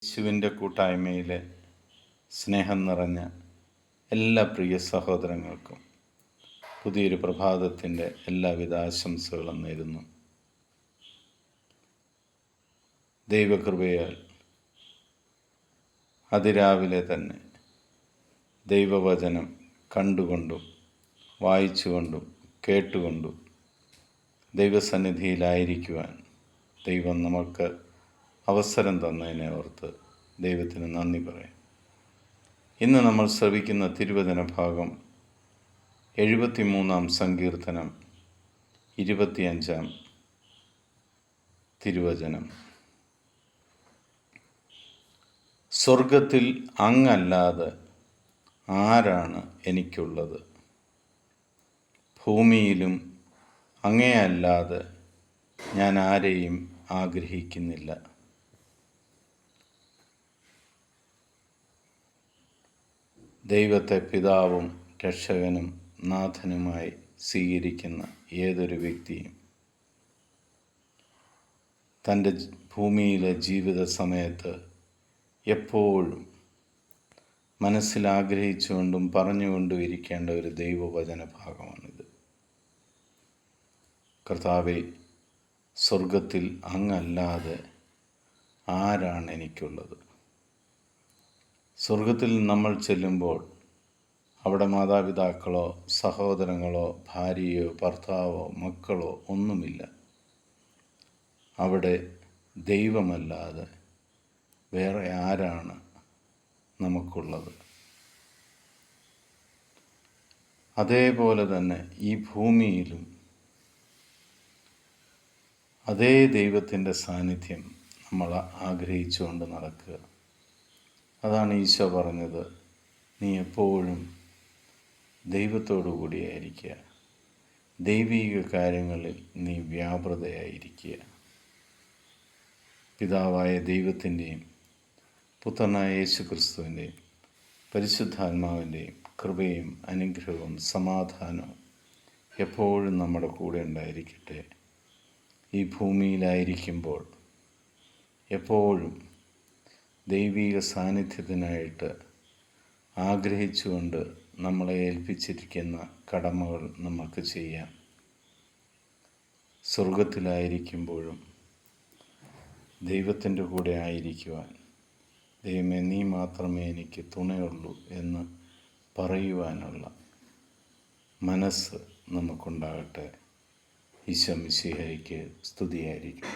യേശുവിൻ്റെ കൂട്ടായ്മയിലെ സ്നേഹം നിറഞ്ഞ എല്ലാ പ്രിയ സഹോദരങ്ങൾക്കും പുതിയൊരു പ്രഭാതത്തിൻ്റെ എല്ലാവിധ ആശംസകളും നേരുന്നു. ദൈവകൃപയാൽ അതിരാവിലെ തന്നെ ദൈവവചനം കണ്ടുകൊണ്ടും വായിച്ചുകൊണ്ടും കേട്ടുകൊണ്ടും ദൈവസന്നിധിയിലായിരിക്കുവാൻ ദൈവം നമുക്ക് അവസരം തന്നതിനെ ഓർത്ത് ദൈവത്തിന് നന്ദി പറയാം. ഇന്ന് നമ്മൾ ശ്രവിക്കുന്ന തിരുവചന ഭാഗം 73-ാം സങ്കീർത്തനം 25-ാം തിരുവചനം. സ്വർഗത്തിൽ അങ്ങല്ലാതെ ആരാണ് എനിക്കുള്ളത്? ഭൂമിയിലും അങ്ങയല്ലാതെ ഞാൻ ആരെയും ആഗ്രഹിക്കുന്നില്ല. ദൈവത്തെ പിതാവും രക്ഷകനും നാഥനുമായി സ്വീകരിക്കുന്ന ഏതൊരു വ്യക്തിയും തൻ്റെ ഭൂമിയിലെ ജീവിത സമയത്ത് എപ്പോഴും മനസ്സിൽ ആഗ്രഹിച്ചുകൊണ്ടും പറഞ്ഞുകൊണ്ടും ഇരിക്കേണ്ട ഒരു ദൈവവചന ഭാഗമാണിത്. കർത്താവേ, സ്വർഗത്തിൽ അങ്ങല്ലാതെ ആരാണ് എനിക്കുള്ളത്? സ്വർഗത്തിൽ നമ്മൾ ചെല്ലുമ്പോൾ അവിടെ മാതാപിതാക്കളോ സഹോദരങ്ങളോ ഭാര്യയോ ഭർത്താവോ മക്കളോ ഒന്നുമില്ല. അവിടെ ദൈവമല്ലാതെ വേറെ ആരാണ് നമുക്കുള്ളത്? അതേപോലെ തന്നെ ഈ ഭൂമിയിലും അതേ ദൈവത്തിൻ്റെ സാന്നിധ്യം നമ്മൾ ആഗ്രഹിച്ചുകൊണ്ട് നടക്കുക. അതാണ് ഈശോ പറഞ്ഞത്, നീ എപ്പോഴും ദൈവത്തോടു കൂടിയായിരിക്കുക, ദൈവീക കാര്യങ്ങളിൽ നീ വ്യാപൃതയായിരിക്കുക. പിതാവായ ദൈവത്തിൻ്റെയും പുത്രനായ യേശു ക്രിസ്തുവിൻ്റെയും പരിശുദ്ധാത്മാവിൻ്റെയും കൃപയും അനുഗ്രഹവും സമാധാനവും എപ്പോഴും നമ്മുടെ കൂടെ ഉണ്ടായിരിക്കട്ടെ. ഈ ഭൂമിയിലായിരിക്കുമ്പോൾ എപ്പോഴും ദൈവീക സാന്നിധ്യത്തിനായിട്ട് ആഗ്രഹിച്ചുകൊണ്ട് നമ്മളെ ഏൽപ്പിച്ചിരിക്കുന്ന കടമകൾ നമുക്ക് ചെയ്യാം. സ്വർഗത്തിലായിരിക്കുമ്പോഴും ദൈവത്തിൻ്റെ കൂടെ ആയിരിക്കുവാൻ, ദൈവമേ നീ മാത്രമേ എനിക്ക് തുണയുള്ളൂ എന്ന് പറയുവാനുള്ള മനസ്സ് നമുക്കുണ്ടാകട്ടെ. ഈശോ മിശിഹായ്ക്ക് സ്തുതിയായിരിക്കും.